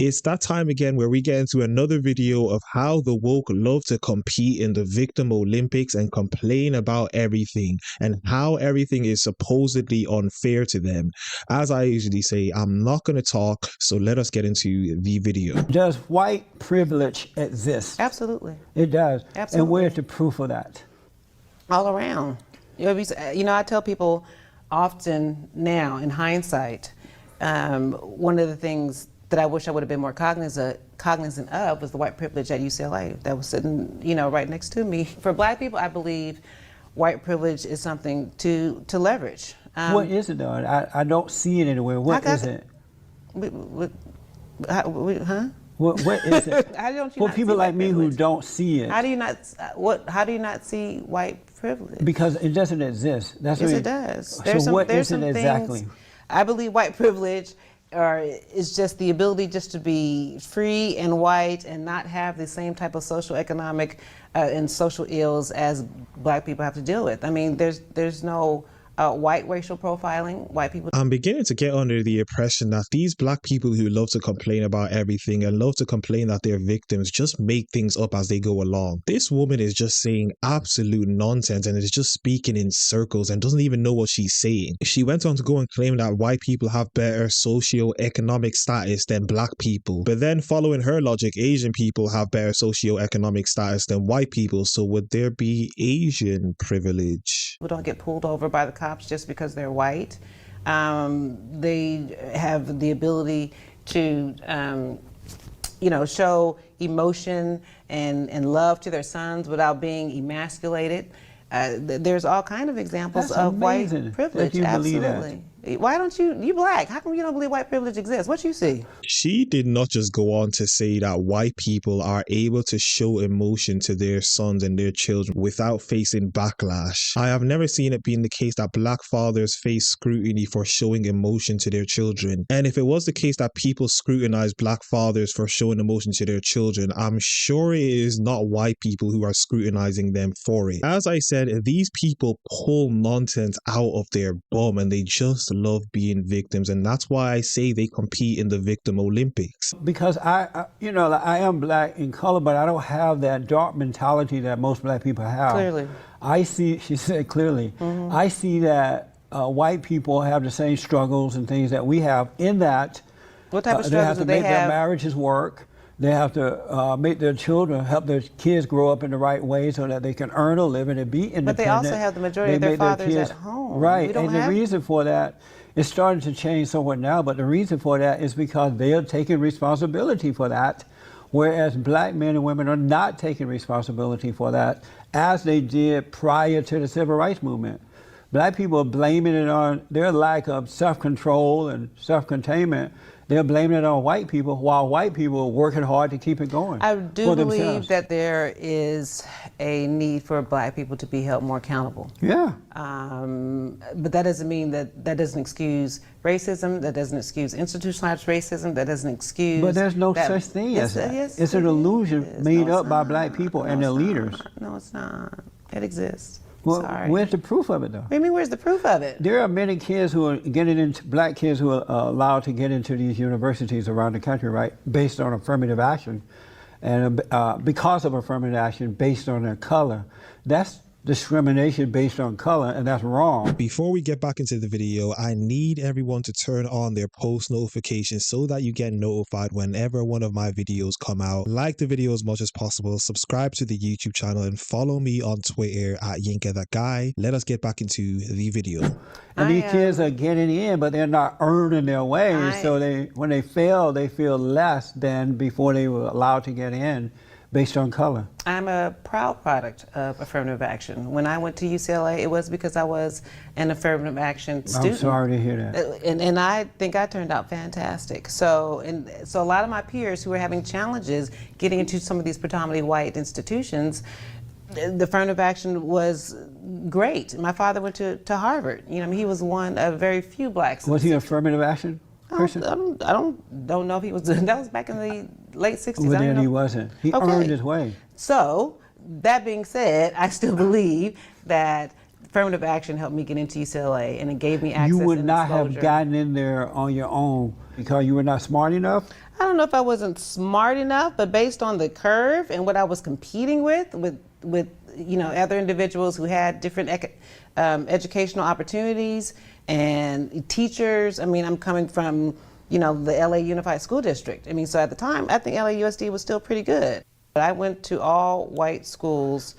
It's that time again where we get into another video of how the woke love to compete in the victim Olympics and complain about everything and how everything is supposedly unfair to them. As I usually say, I'm not going to talk, so let us get into the video. Does white privilege exist? Absolutely. It does. Absolutely. And where's the proof of that? All around. I tell people often now, in hindsight, one of the things that I wish I would have been more cognizant of was the white privilege at UCLA that was sitting, right next to me. For Black people, I believe white privilege is something to leverage. What is it though? I don't see it anywhere. What is it? Huh? What is it? How don't you For not people see like white me privilege? who don't see it. How do you not? How do you not see white privilege? Because it doesn't exist. That's Yes, what it does. So what is it exactly? I believe white privilege is just the ability just to be free and white and not have the same type of social, economic, and social ills as Black people have to deal with. I mean, there's no white racial profiling. White people. I'm beginning to get under the impression that these Black people who love to complain about everything and love to complain that they're victims just make things up as they go along. This woman is just saying absolute nonsense and is just speaking in circles and doesn't even know what she's saying. She went on to go and claim that white people have better socio-economic status than Black people. But then following her logic, Asian people have better socio-economic status than white people. So would there be Asian privilege? People don't get pulled over by the cops just because they're white. They have the ability to, show emotion and love to their sons without being emasculated. There's all kinds of examples That's of amazing white privilege. that you believe Absolutely. Why don't you Black? How come you don't believe white privilege exists? What you see? She did not just go on to say that white people are able to show emotion to their sons and their children without facing backlash. I have never seen it being the case that Black fathers face scrutiny for showing emotion to their children. And if it was the case that people scrutinize Black fathers for showing emotion to their children, I'm sure it is not white people who are scrutinizing them for it. As I said, these people pull nonsense out of their bum and they just love being victims, and that's why I say they compete in the victim Olympics. Because I am Black in color, but I don't have that dark mentality that most Black people have. Clearly. I see, she said clearly, I see that white people have the same struggles and things that we have, in that What type of they have struggles to do they make their have? marriages work. They have to make their children, help their kids grow up in the right way so that they can earn a living and be independent. But they also have the majority of their fathers at home. Right, We don't and the have- reason for that, it's starting to change somewhat now, but the reason for that is because they are taking responsibility for that, whereas Black men and women are not taking responsibility for that, as they did prior to the Civil Rights Movement. Black people are blaming it on their lack of self-control and self-containment. They're blaming it on white people, while white people are working hard to keep it going. I do for believe themselves. that there is a need for Black people to be held more accountable. Yeah. But that doesn't mean that doesn't excuse racism, that doesn't excuse institutionalized racism, that doesn't excuse... But there's no such thing as that. Yes, it's an illusion is. made No, up it's by not. Black people and No, their it's leaders. not. No, it's not. It exists. Well, Sorry. where's the proof of it though? What do you mean, where's the proof of it? There are many kids who are getting into, Black kids who are allowed to get into these universities around the country, right, based on affirmative action. And because of affirmative action based on their color. That's discrimination based on color, and that's wrong. Before we get back into the video, I need everyone to turn on their post notifications so that you get notified whenever one of my videos come out. Like the video as much as possible, subscribe to the YouTube channel, and follow me on Twitter at YinkaThatGuy. Let us get back into the video. And these kids are getting in, but they're not earning their way. So when they fail, they feel less than before they were allowed to get in based on color. I'm a proud product of affirmative action. When I went to UCLA, it was because I was an affirmative action student. I'm sorry to hear that. And I think I turned out fantastic. So a lot of my peers who were having challenges getting into some of these predominantly white institutions, the affirmative action was great. My father went to Harvard. He was one of very few Blacks. Was he affirmative action person? I don't know if he was. That was back in the late 60s. Well, then he wasn't. He earned his way. So, that being said, I still believe that affirmative action helped me get into UCLA, and it gave me access. You would and not exposure. have gotten in there on your own because you were not smart enough? I don't know if I wasn't smart enough, but based on the curve and what I was competing with other individuals who had different educational opportunities and teachers. I mean, I'm coming from, the LA Unified School District. I mean, so at the time, I think LAUSD was still pretty good. But I went to all white schools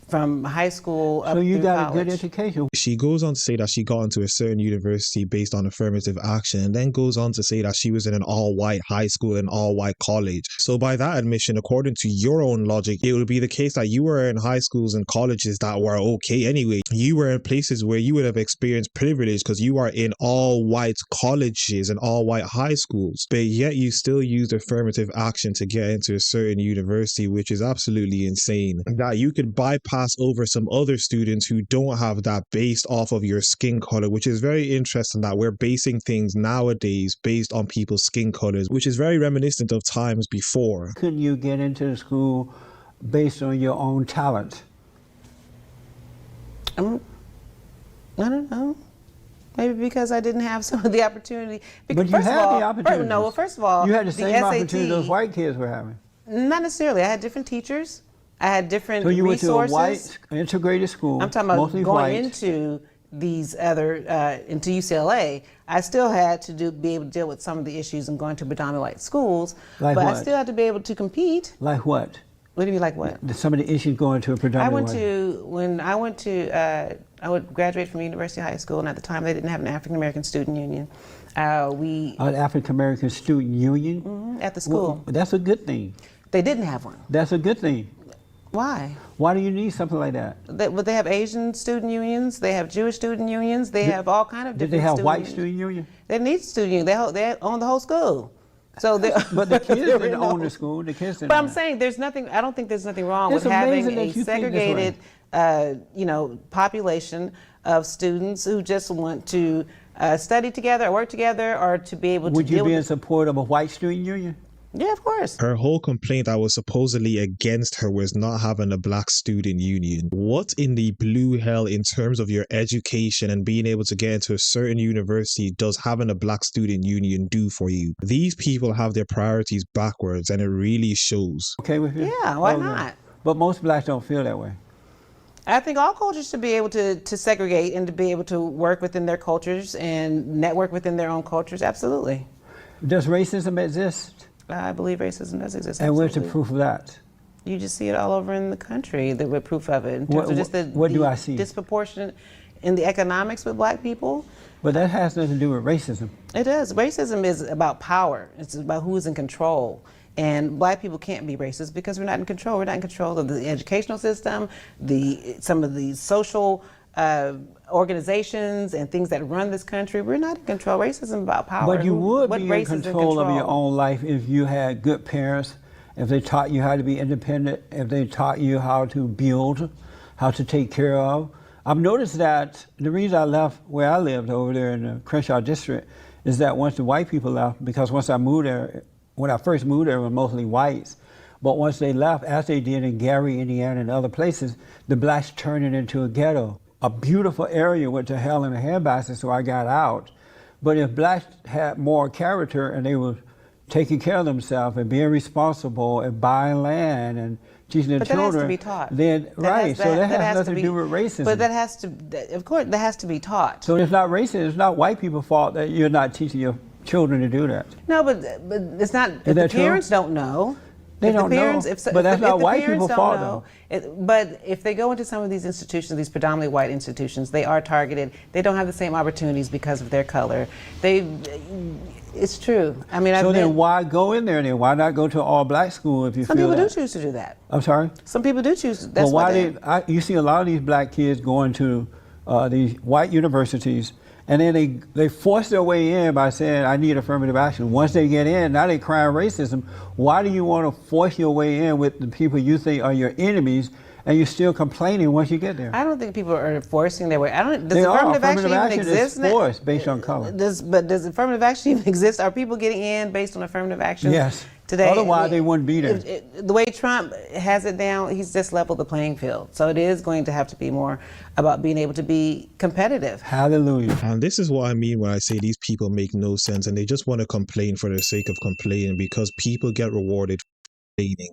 from high school up So you through got college. a good education. She goes on to say that she got into a certain university based on affirmative action, and then goes on to say that she was in an all-white high school and all-white college. So by that admission, according to your own logic, it would be the case that you were in high schools and colleges that were okay anyway. You were in places where you would have experienced privilege because you are in all-white colleges and all-white high schools, but yet you still used affirmative action to get into a certain university, which is absolutely insane. That you could bypass over some other students who don't have that based off of your skin color, which is very interesting that we're basing things nowadays based on people's skin colors, which is very reminiscent of times before. Couldn't you get into the school based on your own talent? I don't know. Maybe because I didn't have some of the opportunity. Because But you had the opportunities. No, well, first of all, You had the same SAT, opportunity those white kids were having. Not necessarily. I had different teachers. I had different So you resources. went to a white integrated school. I'm talking about mostly going white. into these other into UCLA. I still had to be able to deal with some of the issues and going to predominantly white schools. Like but what? I still had to be able to compete. Like what? What do you mean, like what? Some of the issues going to a predominantly I would graduate from University High School, and at the time they didn't have an African American student union. An African American student union? At the school. Well, that's a good thing. They didn't have one. That's a good thing. Why? Why do you need something like that? They have Asian student unions. They have Jewish student unions. They have all kind of Did different. they have student white unions. student union? They need student union. They own the whole school. So But the kids didn't own the school. The kids didn't. But I'm saying there's nothing. I don't think there's nothing wrong It's with having amazing that a you think this way. segregated, population of students who just want to study together or work together or to be able to Would you deal be in with. support of a white student union? Yeah, of course. Her whole complaint that was supposedly against her was not having a black student union. What in the blue hell, in terms of your education and being able to get into a certain university, does having a black student union do for you? These people have their priorities backwards, and it really shows. Okay with you? Yeah, why Okay. not? But most blacks don't feel that way. I think all cultures should be able to segregate and to be able to work within their cultures and network within their own cultures. Absolutely. Does racism exist? I believe racism does exist. And where's the absolutely. proof of that? You just see it all over in the country. We're proof of it. In terms What- of just the, what do the I see? disproportionate in the economics with black people. But that has nothing to do with racism. It does. Racism is about power. It's about who's in control. And black people can't be racist because we're not in control. We're not in control of the educational system, some of the social organizations and things that run this country. We're not in control. Racism is about power. But you would What be in race is control of your own life if you had good parents, if they taught you how to be independent, if they taught you how to build, how to take care of. I've noticed that the reason I left where I lived over there in the Crenshaw district is that once the white people left, because once I moved there, when I first moved there, it was mostly whites. But once they left, as they did in Gary, Indiana, and other places, the blacks turned it into a ghetto. A beautiful area went to hell in a handbasket, so I got out. But if blacks had more character and they were taking care of themselves and being responsible and buying land and teaching their But that children, has to be taught. then so that has has nothing to do with racism. But of course, that has to be taught. So it's not racist. It's not white people's fault that you're not teaching your children to do that. No, but it's not. If the that true? parents don't know. They If the don't know, parents, but that's not the white parents people's don't fault, know, but if they go into some of these institutions, these predominantly white institutions, they are targeted. They don't have the same opportunities because of their color. It's true. I mean, So then why go in there then? Why not go to an all-black school if you some feel people that? do choose to do that. I'm sorry? Some people do choose. That's Well, what you see a lot of these black kids going to these white universities, and then they force their way in by saying, I need affirmative action. Once they get in, now they crying racism. Why do you want to force your way in with the people you think are your enemies, and you're still complaining once you get there? I don't think people are forcing their way. Does They are. affirmative action even Action exist? is forced based on color. Does affirmative action even exist? Are people getting in based on affirmative action? Yes. today. Otherwise, they wouldn't be there. The way Trump has it down, he's just leveled the playing field. So it is going to have to be more about being able to be competitive. Hallelujah. And this is what I mean when I say these people make no sense and they just want to complain for the sake of complaining, because people get rewarded.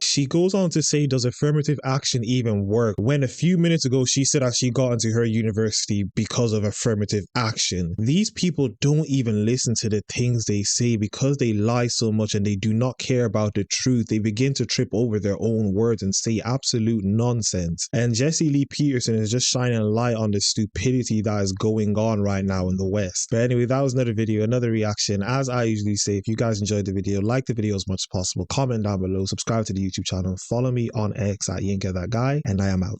She goes on to say, does affirmative action even work? When a few minutes ago she said that she got into her university because of affirmative action. These people don't even listen to the things they say because they lie so much and they do not care about the truth. They begin to trip over their own words and say absolute nonsense. And Jesse Lee Peterson is just shining a light on the stupidity that is going on right now in the West. But anyway, that was another video, another reaction. As I usually say, if you guys enjoyed the video, like the video as much as possible, comment down below, subscribe to the YouTube channel, follow me on X at YinkaThatGuy, and I am out.